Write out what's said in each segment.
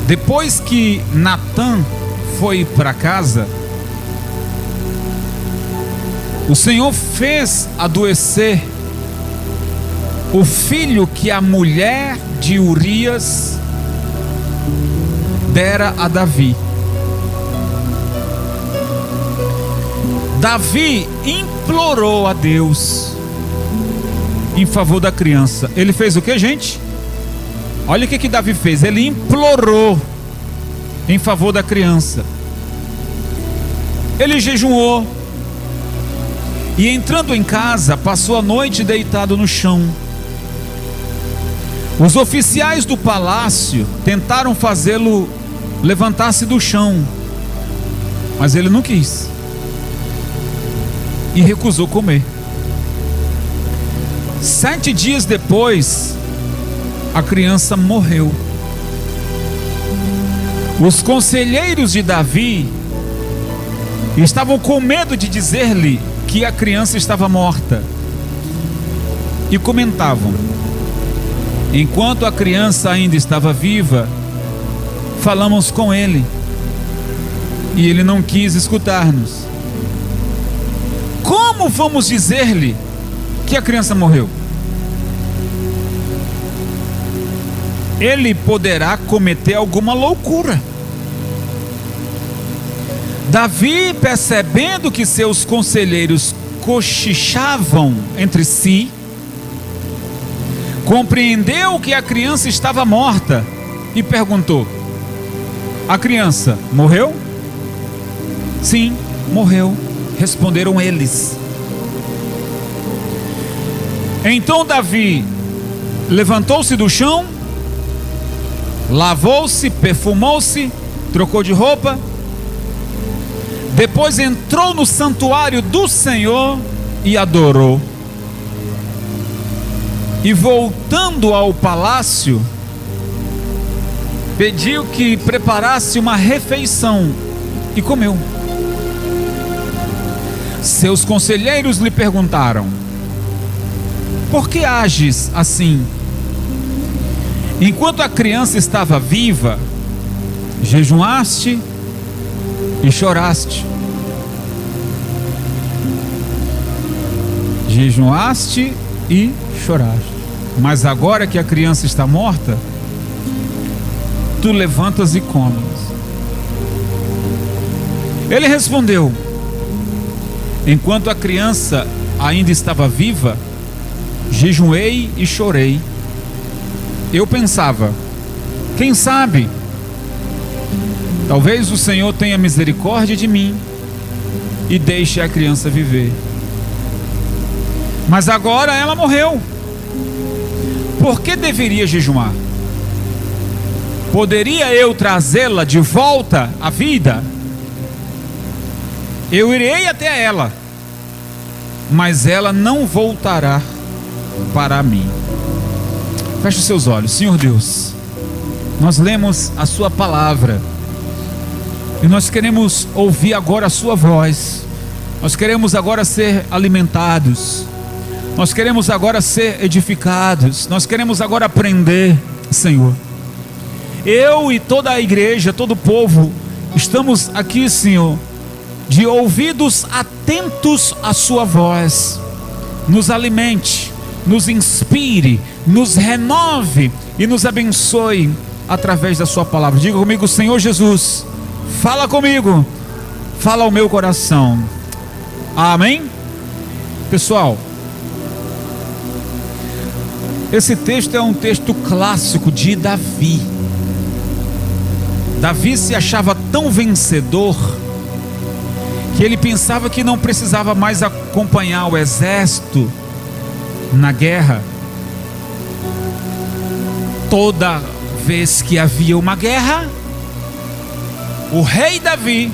Depois que Natã foi para casa, o Senhor fez adoecer o filho que a mulher de Urias dera a Davi. Davi implorou a Deus em favor da criança. Ele fez o que, gente? Olha o que Davi fez. Ele implorou em favor da criança. Ele jejuou e, entrando em casa, passou a noite deitado no chão. Os oficiais do palácio tentaram fazê-lo levantar-se do chão, mas ele não quis e recusou comer. 7 dias depois, a criança morreu. Os conselheiros de Davi estavam com medo de dizer-lhe que a criança estava morta e comentavam: enquanto a criança ainda estava viva, falamos com ele e ele não quis escutar-nos. Como vamos dizer-lhe que a criança morreu? Ele poderá cometer alguma loucura. Davi, percebendo que seus conselheiros cochichavam entre si, compreendeu que a criança estava morta e perguntou: a criança morreu? Sim, morreu, responderam eles. Então Davi levantou-se do chão, lavou-se, perfumou-se, trocou de roupa, depois entrou no santuário do Senhor e adorou. E voltando ao palácio, pediu que preparasse uma refeição e comeu. Seus conselheiros lhe perguntaram: por que ages assim? Enquanto a criança estava viva, jejuaste e choraste. Jejuaste e choraste. Mas agora que a criança está morta, tu levantas e comes. Ele respondeu: enquanto a criança ainda estava viva, jejuei e chorei. Eu pensava: quem sabe, talvez o Senhor tenha misericórdia de mim e deixe a criança viver. Mas agora ela morreu. Por que deveria jejuar? Poderia eu trazê-la de volta à vida? Eu irei até ela, mas ela não voltará para mim. Feche os seus olhos. Senhor Deus, nós lemos a sua palavra e nós queremos ouvir agora a sua voz. Nós queremos agora ser alimentados. Nós queremos agora ser edificados. Nós queremos agora aprender, Senhor. Eu e toda a igreja, todo o povo, estamos aqui, Senhor, de ouvidos atentos à sua voz. Nos alimente, nos inspire, nos renove e nos abençoe através da sua palavra. Diga comigo: Senhor Jesus, fala comigo, fala ao meu coração. Amém? Pessoal, esse texto é um texto clássico de Davi. Davi se achava tão vencedor que ele pensava que não precisava mais acompanhar o exército na guerra. Toda vez que havia uma guerra, o rei Davi,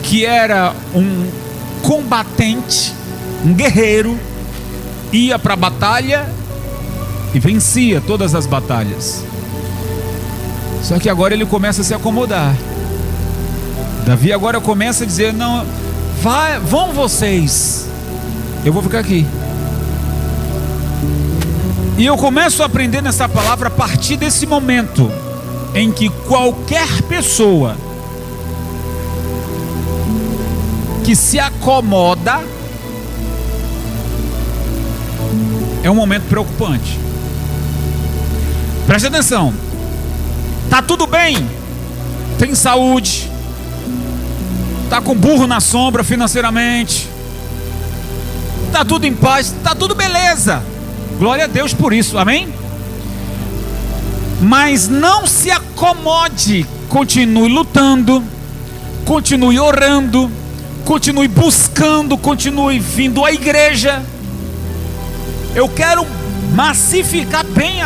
que era um combatente, um guerreiro, ia para a batalha e vencia todas as batalhas. Só que agora ele começa a se acomodar. Davi agora começa a dizer: não, vão vocês, eu vou ficar aqui. E eu começo a aprender nessa palavra a partir desse momento. em que qualquer pessoa que se acomoda é um momento preocupante. Preste atenção. Tá tudo bem, tem saúde, tá com burro na sombra financeiramente, tá tudo em paz, tá tudo beleza. Glória a Deus por isso, amém? Mas não se acomode, continue lutando, continue orando, continue buscando, continue vindo à igreja. Eu quero massificar bem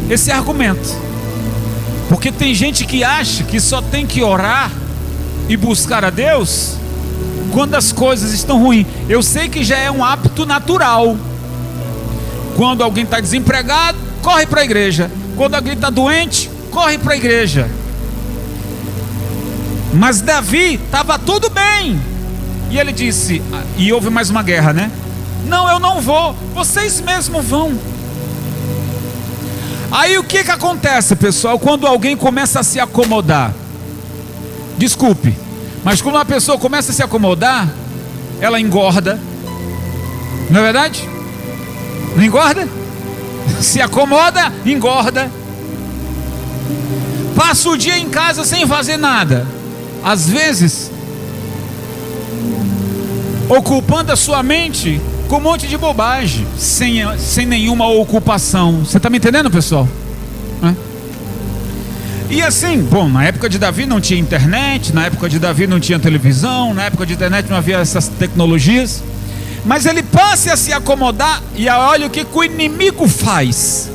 esse argumento, porque tem gente que acha que só tem que orar e buscar a Deus quando as coisas estão ruins. Eu sei que já é um hábito natural. Quando alguém está desempregado, corre para a igreja. Quando alguém está doente, corre para a igreja. Mas Davi estava tudo bem, e ele disse, e houve mais uma guerra, né? Não, eu não vou, vocês mesmos vão. Aí o que acontece, pessoal, quando alguém começa a se acomodar? Desculpe, mas quando uma pessoa começa a se acomodar, ela engorda. Não é verdade? Não engorda? Se acomoda, engorda. Passa o dia em casa sem fazer nada, às vezes ocupando a sua mente com um monte de bobagem, sem nenhuma ocupação. Você está me entendendo, pessoal? E assim, bom, na época de Davi não tinha internet, na época de Davi não tinha televisão, na época de internet não havia essas tecnologias. Mas ele passa a se acomodar, e olha o que o inimigo faz.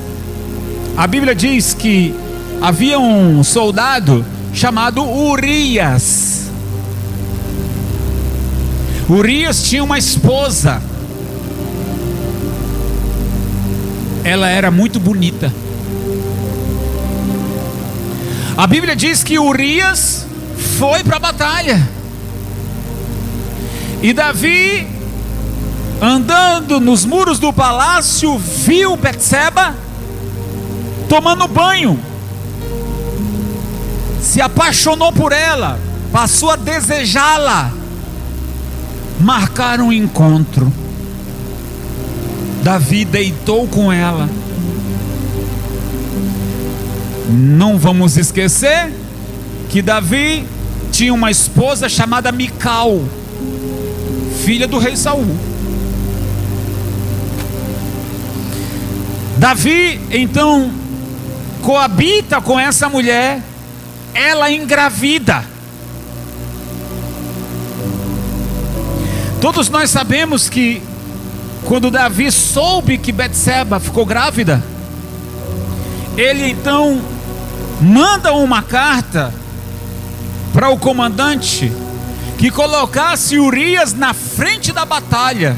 A Bíblia diz que havia um soldado chamado Urias. Urias tinha uma esposa. Ela era muito bonita. A Bíblia diz que Urias foi para a batalha, e Davi, andando nos muros do palácio, viu Betseba tomando banho, se apaixonou por ela, passou a desejá-la, marcaram um encontro. Davi deitou com ela. Não vamos esquecer que Davi tinha uma esposa chamada Mical, filha do rei Saul. Davi então coabita com essa mulher, ela engravida. Todos nós sabemos que quando Davi soube que Betseba ficou grávida, ele então manda uma carta para o comandante que colocasse Urias na frente da batalha.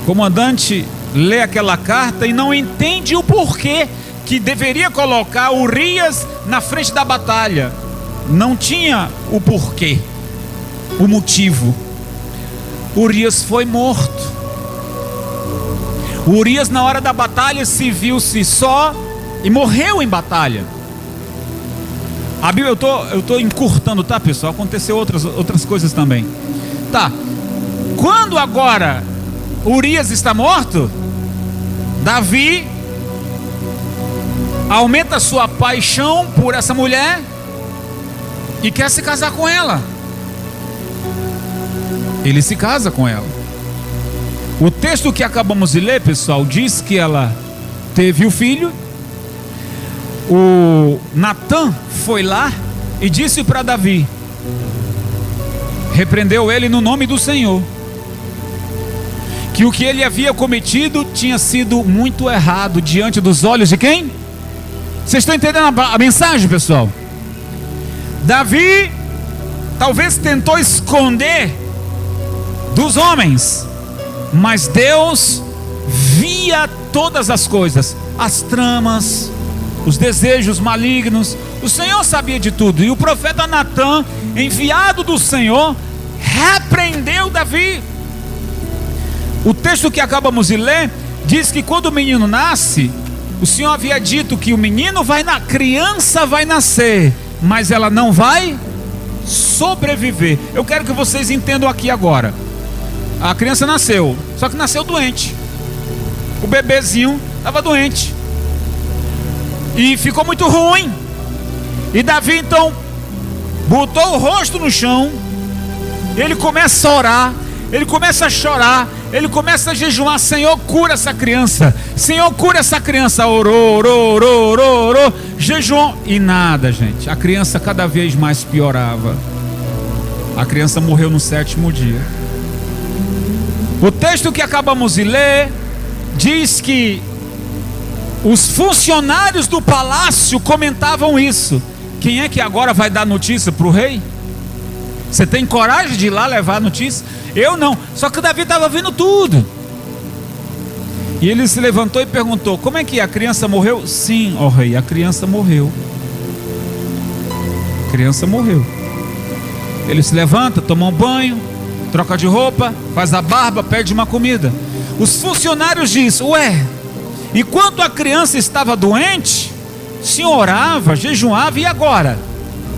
O comandante lê aquela carta e não entende o porquê que deveria colocar Urias na frente da batalha. Não tinha o porquê, o motivo. Urias foi morto. Urias, na hora da batalha, se viu-se só e morreu em batalha. A Bíblia, eu estou encurtando, tá, pessoal? Aconteceu outras coisas também. Tá. Quando agora Urias está morto, Davi aumenta sua paixão por essa mulher e quer se casar com ela. Ele se casa com ela. O texto que acabamos de ler, pessoal, diz que ela teve o filho. O Natã foi lá e disse para Davi, repreendeu ele no nome do Senhor, que o que ele havia cometido tinha sido muito errado diante dos olhos de quem? Vocês estão entendendo a mensagem, pessoal? Davi talvez tentou esconder dos homens, mas Deus via todas as coisas, as tramas, os desejos malignos. O Senhor sabia de tudo, e o profeta Natã, enviado do Senhor, repreendeu Davi. O texto que acabamos de ler diz que quando o menino nasce, O Senhor havia dito que a criança vai nascer, mas ela não vai sobreviver. Eu quero que vocês entendam aqui agora. A criança nasceu, só que nasceu doente. O bebezinho estava doente e ficou muito ruim. E Davi então botou o rosto no chão. Ele começa a orar, ele começa a chorar, ele começa a jejuar. Senhor, cura essa criança. Senhor, cura essa criança. Orou, jejuou e nada, gente. A criança cada vez mais piorava. A criança morreu no 7º dia. O texto que acabamos de ler diz que os funcionários do palácio comentavam isso. Quem é que agora vai dar notícia para o rei? Você tem coragem de ir lá levar a notícia? Eu não. Só que Davi estava vendo tudo. E ele se levantou e perguntou: como é que a criança morreu? Sim, ó rei, a criança morreu. A criança morreu. Ele se levanta, toma um banho, troca de roupa, faz a barba, pede uma comida. Os funcionários dizem: ué, enquanto a criança estava doente, o senhor orava, jejuava, e agora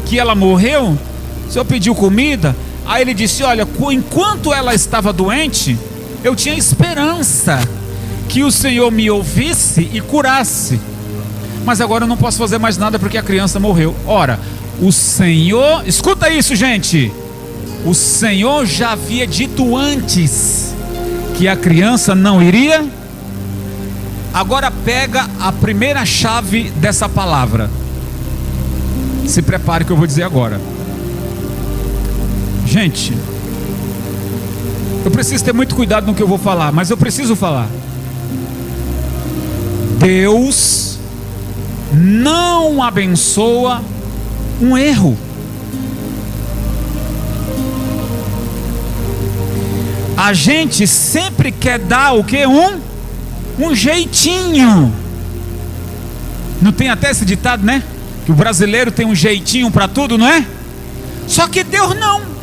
que ela morreu, o senhor pediu comida? Aí ele disse: olha, enquanto ela estava doente, eu tinha esperança que o Senhor me ouvisse e curasse, mas agora eu não posso fazer mais nada porque a criança morreu. Ora, o Senhor, escuta isso, gente, o Senhor já havia dito antes que a criança não iria. Agora pega a primeira chave dessa palavra. Se prepare que eu vou dizer agora. Gente, eu preciso ter muito cuidado no que eu vou falar, mas eu preciso falar. Deus não abençoa um erro. A gente sempre quer dar o que? Um jeitinho. Não tem até esse ditado, né? Que o brasileiro tem um jeitinho para tudo, não é? Só que Deus não.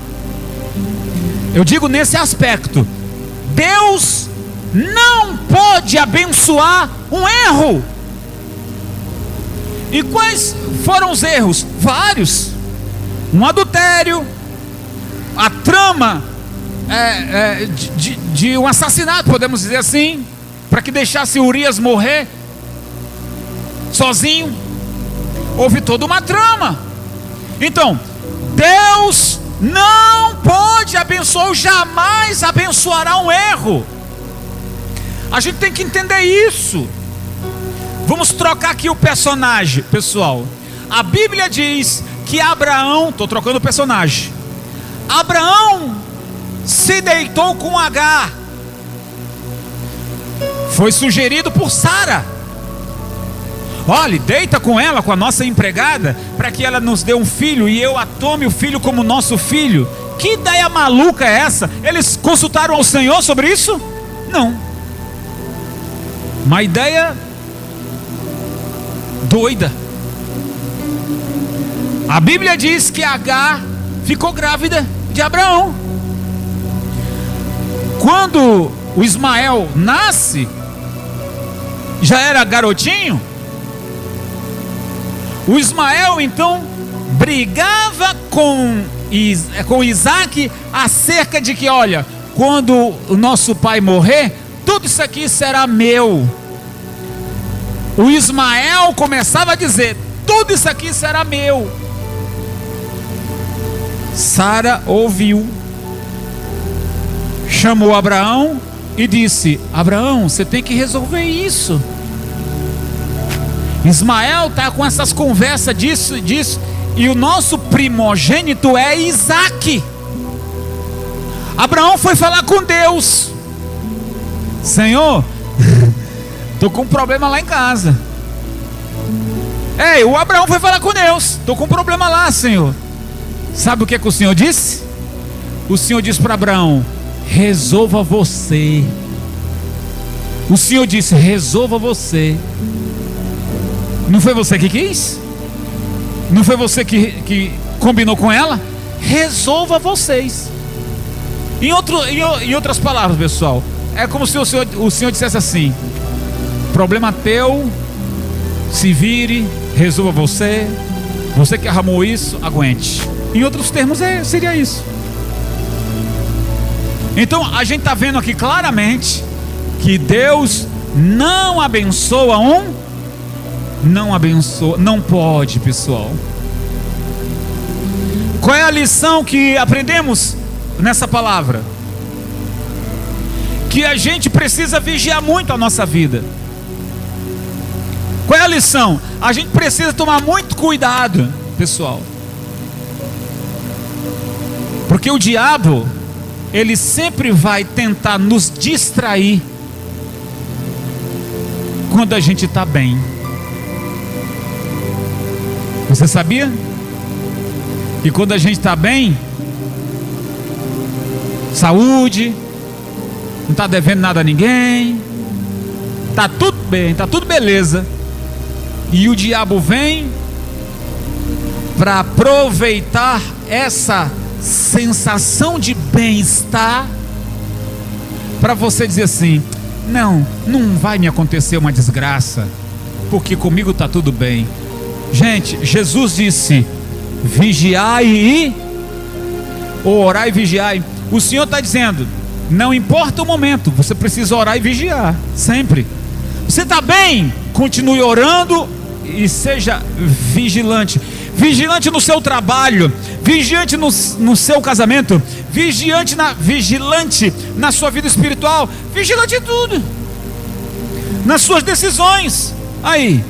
Eu digo nesse aspecto: Deus não pode abençoar um erro. E quais foram os erros? Vários. Um adultério, a trama de um assassinato, podemos dizer assim, para que deixasse Urias morrer sozinho. Houve toda uma trama. Então, Deus não pode abençoar, ou jamais abençoará um erro. A gente tem que entender isso. Vamos trocar aqui o personagem, pessoal. A Bíblia diz que Abraão, estou trocando o personagem, Abraão se deitou com Agar. Foi sugerido por Sara: olhe, deita com ela, com a nossa empregada, para que ela nos dê um filho e eu a tome o filho como nosso filho. Que ideia maluca é essa? Eles consultaram ao Senhor sobre isso? Não. Uma ideia doida. A Bíblia diz que Agar ficou grávida de Abraão. Quando o Ismael nasce, já era garotinho. O Ismael então brigava com Isaac acerca de que, olha, quando o nosso pai morrer, tudo isso aqui será meu. O Ismael começava a dizer: tudo isso aqui será meu. Sara ouviu, chamou Abraão e disse: Abraão, você tem que resolver isso. Ismael está com essas conversas disso, e o nosso primogênito é Isaque. Abraão foi falar com Deus: Senhor, estou com um problema lá em casa. O Abraão foi falar com Deus: estou com um problema lá, Senhor. Sabe o que o Senhor disse? O Senhor disse para Abraão: resolva você. O Senhor disse: resolva você. Não foi você que quis? Não foi você que combinou com ela? Resolva vocês. Em outras palavras, pessoal, é como se o Senhor dissesse assim: problema teu, Se vire, resolva você. Você que arrumou isso, aguente. Em outros termos, seria isso. Então a gente está vendo aqui claramente que Deus não abençoa não abençoa, não pode, pessoal. Qual é a lição que aprendemos nessa palavra? Que a gente precisa vigiar muito a nossa vida. Qual é a lição? A gente precisa tomar muito cuidado, pessoal. Porque o diabo, ele sempre vai tentar nos distrair quando a gente está bem. Você sabia? Que quando a gente está bem, saúde, não está devendo nada a ninguém, está tudo bem, está tudo beleza. E o diabo vem para aproveitar essa sensação de bem-estar para você dizer assim: não vai me acontecer uma desgraça, porque comigo está tudo bem. Gente, Jesus disse: vigiai e orai e vigiai. O Senhor está dizendo: não importa o momento, você precisa orar e vigiar, sempre. Você está bem? Continue orando e seja vigilante. Vigilante no seu trabalho, vigilante no seu casamento, vigilante na sua vida espiritual, vigilante em tudo, nas suas decisões. Aí,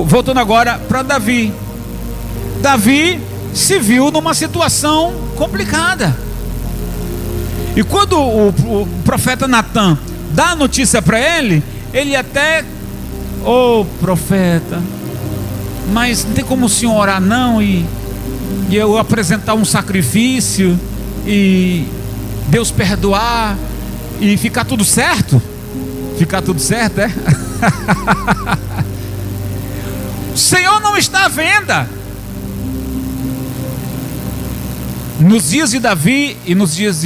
voltando agora para Davi. Davi se viu numa situação complicada. E quando o profeta Natan dá a notícia para ele, ele até: ô profeta, mas não tem como o senhor orar não e eu apresentar um sacrifício e Deus perdoar e ficar tudo certo? Ficar tudo certo, é? O Senhor não está à venda. Nos dias de Davi e nos dias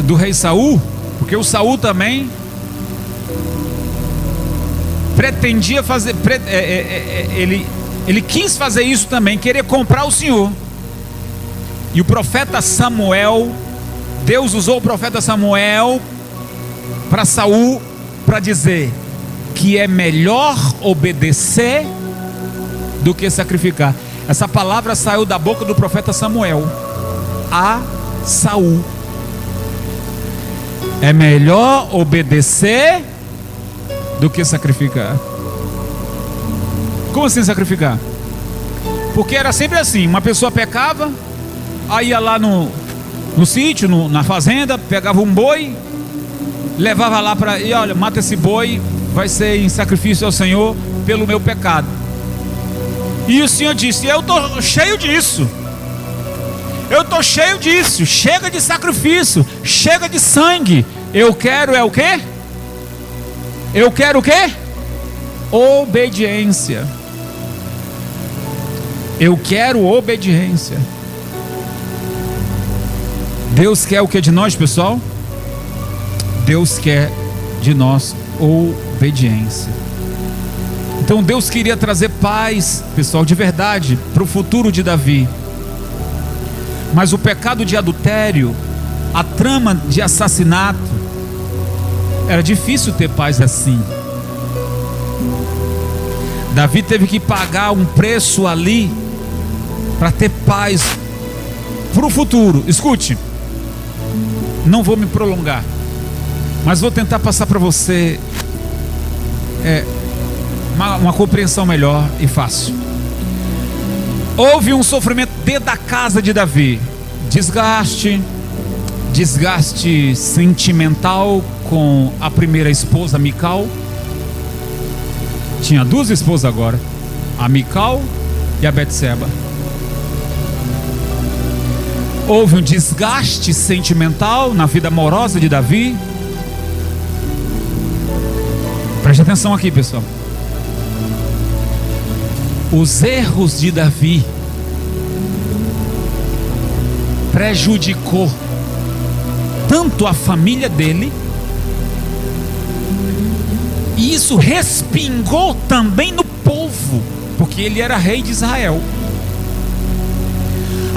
do rei Saul, porque o Saul também pretendia fazer, ele quis fazer isso também, querer comprar o Senhor. E o profeta Samuel, Deus usou o profeta Samuel para Saul, para dizer que é melhor obedecer do que sacrificar. Essa palavra saiu da boca do profeta Samuel a Saul. É melhor obedecer do que sacrificar. Como assim sacrificar? Porque era sempre assim: uma pessoa pecava, aí ia lá no sítio, na fazenda, pegava um boi, levava lá para, e olha, mata esse boi, vai ser em sacrifício ao Senhor pelo meu pecado. E o Senhor disse: eu estou cheio disso. Eu estou cheio disso. Chega de sacrifício, chega de sangue. Eu quero o quê? Eu quero o quê? Obediência. Eu quero obediência. Deus quer o que de nós, pessoal? Deus quer de nós obediência. Então Deus queria trazer paz, pessoal, de verdade, para o futuro de Davi. Mas o pecado de adultério, a trama de assassinato, era difícil ter paz assim. Davi teve que pagar um preço ali para ter paz para o futuro. Escute, não vou me prolongar, mas vou tentar passar para você uma compreensão melhor e fácil. Houve um sofrimento dentro da casa de Davi, desgaste sentimental com a primeira esposa, Mical. Tinha duas esposas agora, a Mical e a Betseba. Houve um desgaste sentimental na vida amorosa de Davi. Preste atenção aqui, pessoal. Os erros de Davi prejudicou tanto a família dele isso respingou também no povo, porque ele era rei de Israel.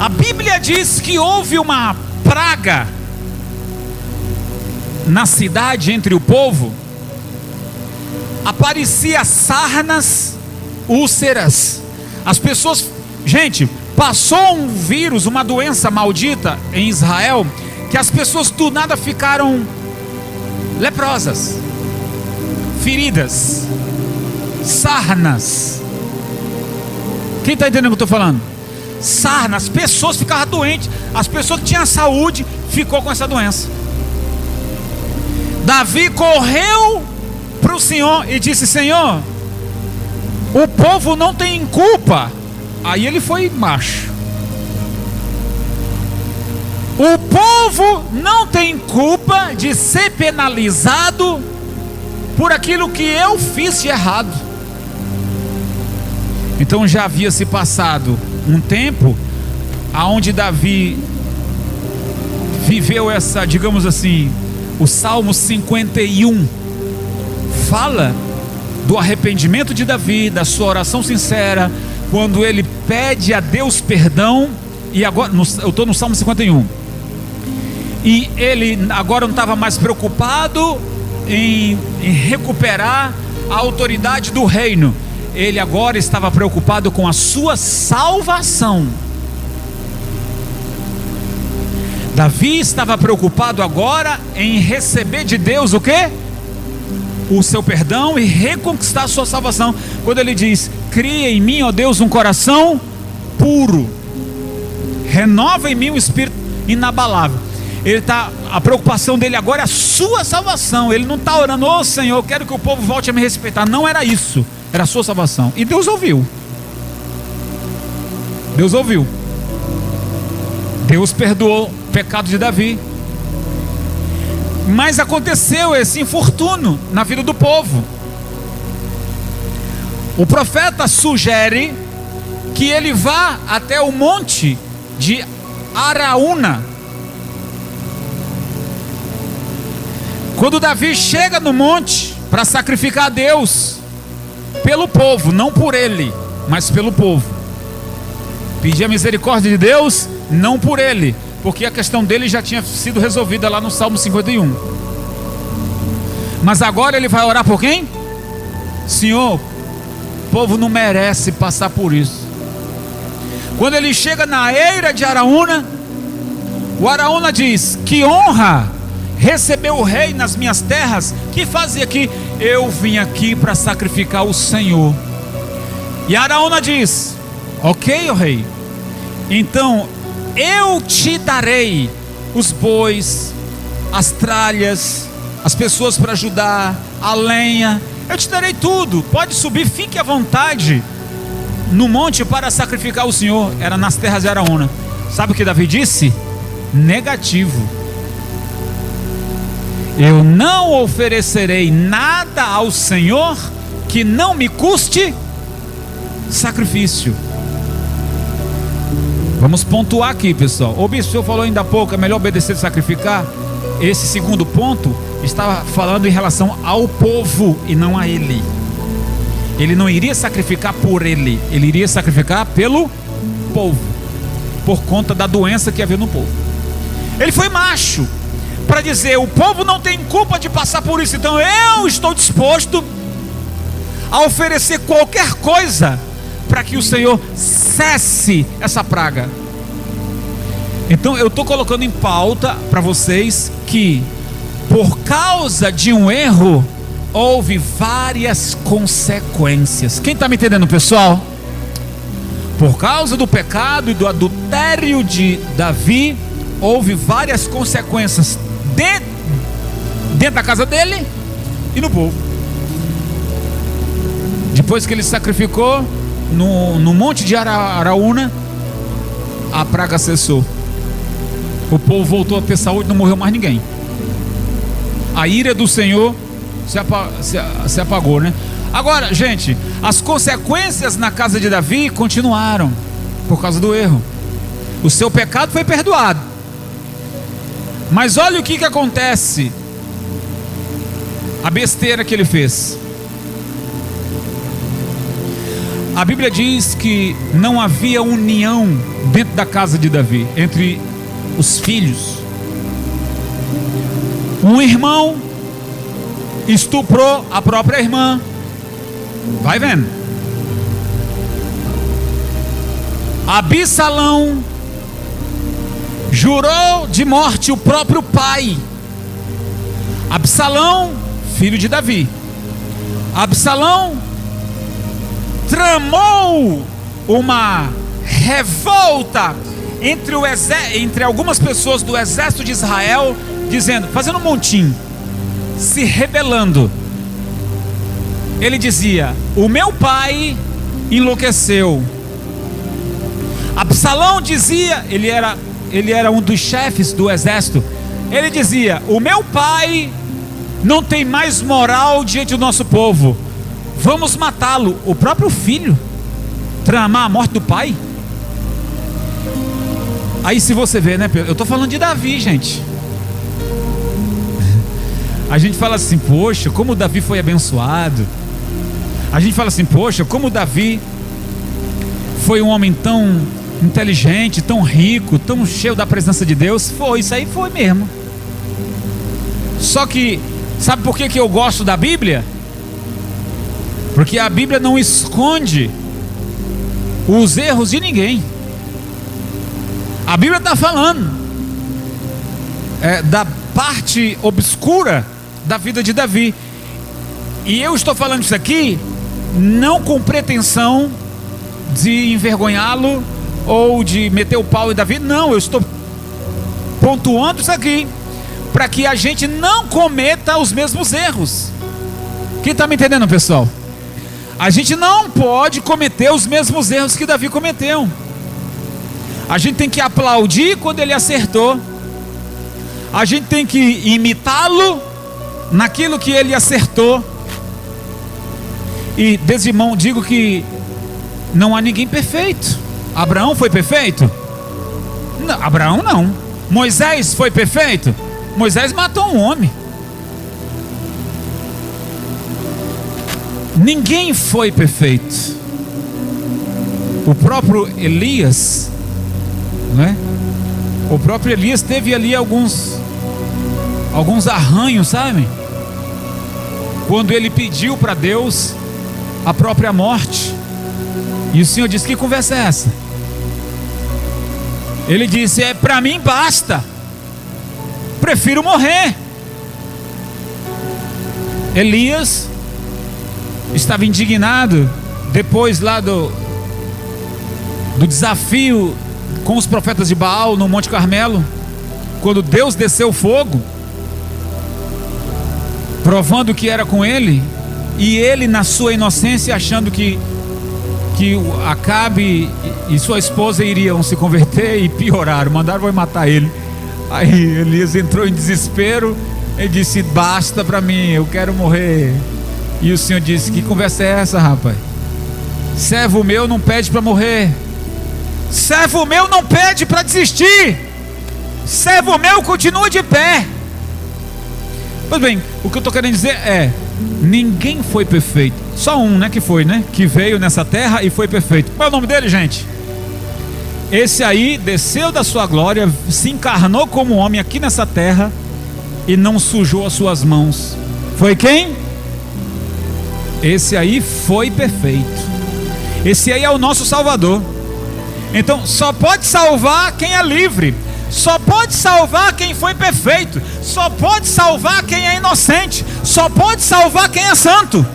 A Bíblia diz que houve uma praga na cidade entre o povo. Aparecia sarnas, úlceras. As pessoas, gente, passou um vírus, uma doença maldita em Israel, que as pessoas do nada ficaram leprosas, feridas, sarnas. Quem está entendendo o que eu estou falando? Sarnas, as pessoas ficavam doentes. As pessoas que tinham saúde ficou com essa doença. Davi correu para o Senhor e disse: Senhor, o povo não tem culpa. Aí ele foi macho. O povo não tem culpa de ser penalizado por aquilo que eu fiz de errado. Então já havia se passado um tempo aonde Davi viveu essa, digamos assim, o Salmo 51 fala do arrependimento de Davi, da sua oração sincera, quando ele pede a Deus perdão. E agora, eu estou no Salmo 51, e ele agora não estava mais preocupado em recuperar a autoridade do reino. Ele agora estava preocupado com a sua salvação. Davi estava preocupado agora em receber de Deus o quê? O seu perdão e reconquistar a sua salvação. Quando ele diz: cria em mim, ó Deus, um coração puro, renova em mim um espírito inabalável. A preocupação dele agora é a sua salvação. Ele não está orando: ô Senhor, eu quero que o povo volte a me respeitar. Não era isso, era a sua salvação. E Deus ouviu. Deus ouviu. Deus perdoou o pecado de Davi. Mas aconteceu esse infortúnio na vida do povo. O profeta sugere que ele vá até o monte de Araúna. Quando Davi chega no monte para sacrificar a Deus, pelo povo, não por ele, mas pelo povo, pedir a misericórdia de Deus, não por ele, porque a questão dele já tinha sido resolvida lá no Salmo 51. Mas agora ele vai orar por quem? Senhor, o povo não merece passar por isso. Quando ele chega na eira de Araúna, o Araúna diz: que honra recebeu o rei nas minhas terras. Que fazia aqui? Eu vim aqui para sacrificar o Senhor. E Araúna diz: ok, ó rei, então eu te darei os bois, as tralhas, as pessoas para ajudar, a lenha, eu te darei tudo, pode subir, fique à vontade no monte para sacrificar o Senhor. Era nas terras de Araúna. Sabe o que Davi disse? Negativo. Eu não oferecerei nada ao Senhor que não me custe sacrifício. Vamos pontuar aqui, pessoal. O bispo, o senhor falou ainda há pouco, é melhor obedecer do sacrificar. Esse segundo ponto estava falando em relação ao povo e não a ele. Ele não iria sacrificar por ele, ele iria sacrificar pelo povo, por conta da doença que havia no povo. Ele foi macho para dizer: o povo não tem culpa de passar por isso, então eu estou disposto a oferecer qualquer coisa para que o Senhor cesse essa praga. Então eu estou colocando em pauta para vocês que, por causa de um erro, houve várias consequências. Quem está me entendendo, pessoal? Por causa do pecado e do adultério de Davi, houve várias consequências dentro da casa dele e no povo. Depois que ele sacrificou no monte de Araúna, a praga cessou. O povo voltou a ter saúde, não morreu mais ninguém. A ira do Senhor se apagou, né? Agora, gente, as consequências na casa de Davi continuaram por causa do erro. O seu pecado foi perdoado, mas olha o que acontece. A besteira que ele fez. A Bíblia diz que não havia união dentro da casa de Davi, entre os filhos. Um irmão estuprou a própria irmã. Vai vendo. Absalão jurou de morte o próprio pai. Absalão, filho de Davi. Absalão tramou uma revolta entre algumas pessoas do exército de Israel, dizendo, fazendo um montinho, se rebelando. Ele dizia: o meu pai enlouqueceu. Absalão dizia, ele era um dos chefes do exército. Ele dizia: o meu pai não tem mais moral diante do nosso povo, vamos matá-lo. O próprio filho tramar a morte do pai. Aí se você vê, né, eu estou falando de Davi, gente. A gente fala assim, poxa, como Davi foi abençoado. A gente fala assim, poxa, como Davi foi um homem tão inteligente, tão rico, tão cheio da presença de Deus. Foi, isso aí foi mesmo. Só que, sabe por que eu gosto da Bíblia? Porque a Bíblia não esconde os erros de ninguém. A Bíblia está falando da parte obscura da vida de Davi. E eu estou falando isso aqui não com pretensão de envergonhá-lo ou de meter o pau em Davi. Não, eu estou pontuando isso aqui para que a gente não cometa os mesmos erros. Quem está me entendendo, pessoal? A gente não pode cometer os mesmos erros que Davi cometeu. A gente tem que aplaudir quando ele acertou. A gente tem que imitá-lo naquilo que ele acertou. E desde mão digo que não há ninguém perfeito. Abraão foi perfeito? Não, Abraão não. Moisés foi perfeito? Moisés matou um homem. Ninguém foi perfeito. O próprio Elias, né? O próprio Elias teve ali alguns arranhos, sabe? Quando ele pediu para Deus a própria morte. E o Senhor disse: que conversa é essa? Ele disse: para mim basta, prefiro morrer. Elias estava indignado depois lá do desafio com os profetas de Baal no Monte Carmelo, quando Deus desceu fogo, provando que era com ele, e ele na sua inocência achando que Acabe e sua esposa iriam se converter, e pioraram, mandaram matar ele. Aí Elias entrou em desespero e disse: basta para mim, eu quero morrer. E o Senhor disse: que conversa é essa, rapaz? Servo meu não pede para morrer, servo meu não pede para desistir, servo meu continua de pé. Pois bem, o que eu estou querendo dizer é: ninguém foi perfeito, só um, né, que foi, né, que veio nessa terra e foi perfeito. Qual é o nome dele, gente? Esse aí desceu da sua glória, se encarnou como homem aqui nessa terra e não sujou as suas mãos. Foi quem? Esse aí foi perfeito. Esse aí é o nosso Salvador. Então só pode salvar quem é livre, só pode salvar quem foi perfeito, só pode salvar quem é inocente, só pode salvar quem é santo.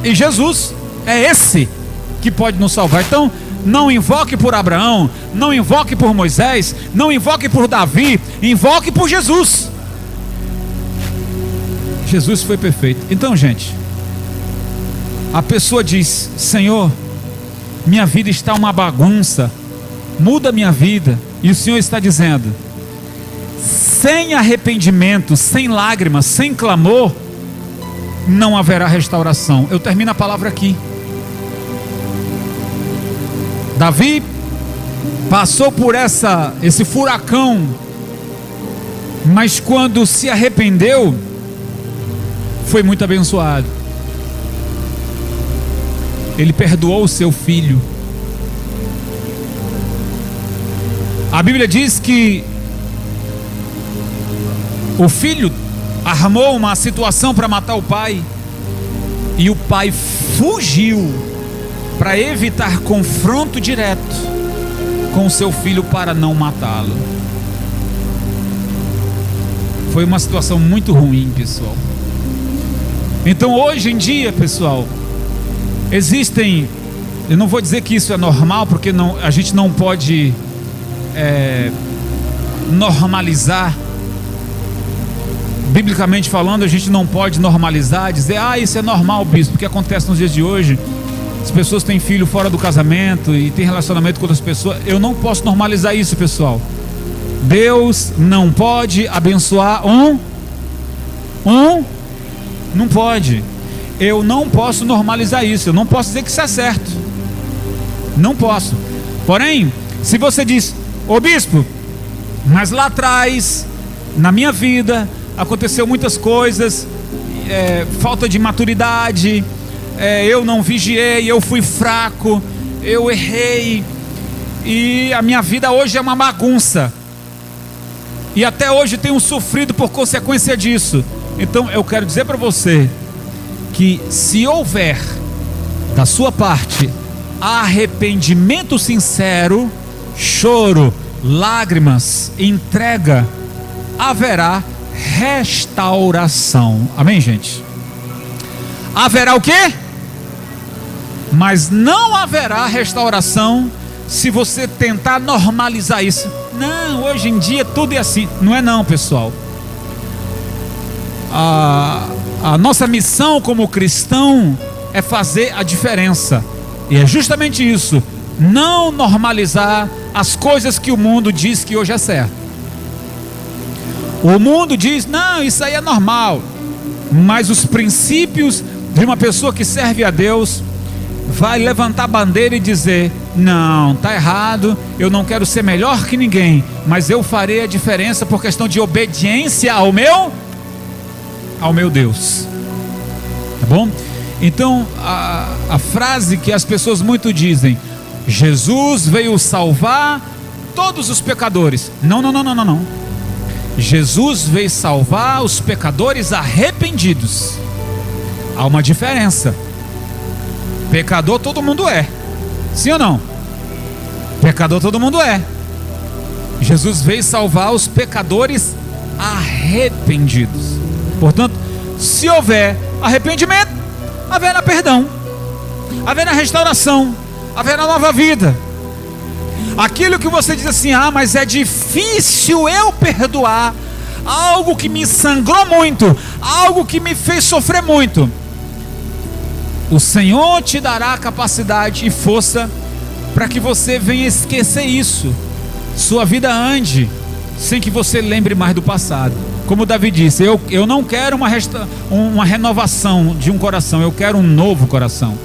E Jesus é esse que pode nos salvar. Então não invoque por Abraão, não invoque por Moisés, não invoque por Davi, invoque por Jesus. Jesus foi perfeito. Então, gente, a pessoa diz: Senhor, minha vida está uma bagunça, muda minha vida. E o Senhor está dizendo: sem arrependimento, sem lágrimas, sem clamor, não haverá restauração. Eu termino a palavra aqui. Davi passou por esse furacão, mas quando se arrependeu, foi muito abençoado. Ele perdoou o seu filho. A Bíblia diz que o filho armou uma situação para matar o pai, e o pai fugiu para evitar confronto direto com o seu filho para não matá-lo. Foi uma situação muito ruim, pessoal. Então hoje em dia, pessoal, existem, eu não vou dizer que isso é normal, porque a gente não pode normalizar. Biblicamente falando, a gente não pode normalizar, dizer, isso é normal, bispo, o que acontece nos dias de hoje. As pessoas têm filho fora do casamento e têm relacionamento com outras pessoas. Eu não posso normalizar isso, pessoal. Deus não pode abençoar não pode. Eu não posso normalizar isso. Eu não posso dizer que isso é certo. Não posso. Porém, se você diz, ô bispo, mas lá atrás, na minha vida, aconteceu muitas coisas, falta de maturidade, eu não vigiei, eu fui fraco, eu errei, e a minha vida hoje é uma bagunça, e até hoje tenho sofrido por consequência disso. Então eu quero dizer para você que se houver da sua parte arrependimento sincero, choro, lágrimas, entrega, haverá restauração. Amém, gente? Haverá o quê? Mas não haverá restauração se você tentar normalizar isso. Não, hoje em dia tudo é assim. Não é não, pessoal. A nossa missão como cristão é fazer a diferença. E é justamente isso. Não normalizar as coisas que o mundo diz que hoje é certo. O mundo diz, não, isso aí é normal. Mas os princípios de uma pessoa que serve a Deus vai levantar a bandeira e dizer, não, está errado, eu não quero ser melhor que ninguém, mas eu farei a diferença por questão de obediência ao meu Deus. Tá bom? Então a frase que as pessoas muito dizem, Jesus veio salvar todos os pecadores. Não. Jesus veio salvar os pecadores arrependidos. Há uma diferença. Pecador todo mundo é. Sim ou não? Pecador todo mundo é. Jesus veio salvar os pecadores arrependidos. Portanto, se houver arrependimento, haverá perdão, haverá restauração, haverá nova vida. Aquilo que você diz assim, mas é difícil eu perdoar algo que me sangrou muito, algo que me fez sofrer muito. O Senhor te dará capacidade e força para que você venha esquecer isso. Sua vida ande sem que você lembre mais do passado. Como Davi disse, eu não quero uma renovação de um coração, eu quero um novo coração.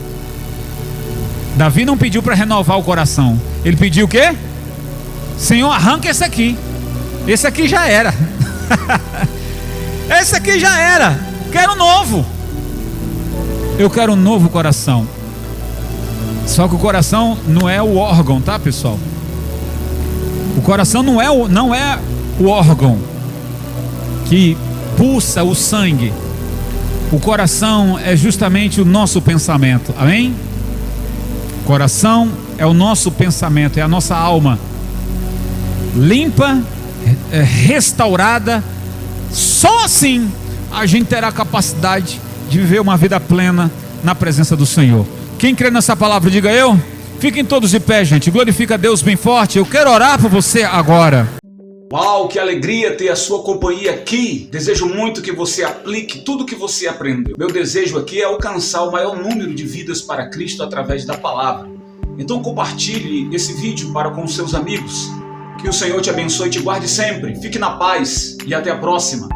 Davi não pediu para renovar o coração. Ele pediu o quê? Senhor, arranca esse aqui. Esse aqui já era. Esse aqui já era. Quero um novo. Eu quero um novo coração. Só que o coração não é o órgão, tá, pessoal? O coração não é o órgão que pulsa o sangue. O coração é justamente o nosso pensamento. Amém? O coração é o nosso pensamento, é a nossa alma limpa, restaurada. Só assim a gente terá capacidade de viver uma vida plena na presença do Senhor. Quem crê nessa palavra, diga eu. Fiquem todos de pé, gente. Glorifica a Deus bem forte. Eu quero orar por você agora. Uau, que alegria ter a sua companhia aqui. Desejo muito que você aplique tudo que você aprendeu. Meu desejo aqui é alcançar o maior número de vidas para Cristo através da palavra. Então compartilhe esse vídeo para com seus amigos. Que o Senhor te abençoe e te guarde sempre. Fique na paz e até a próxima.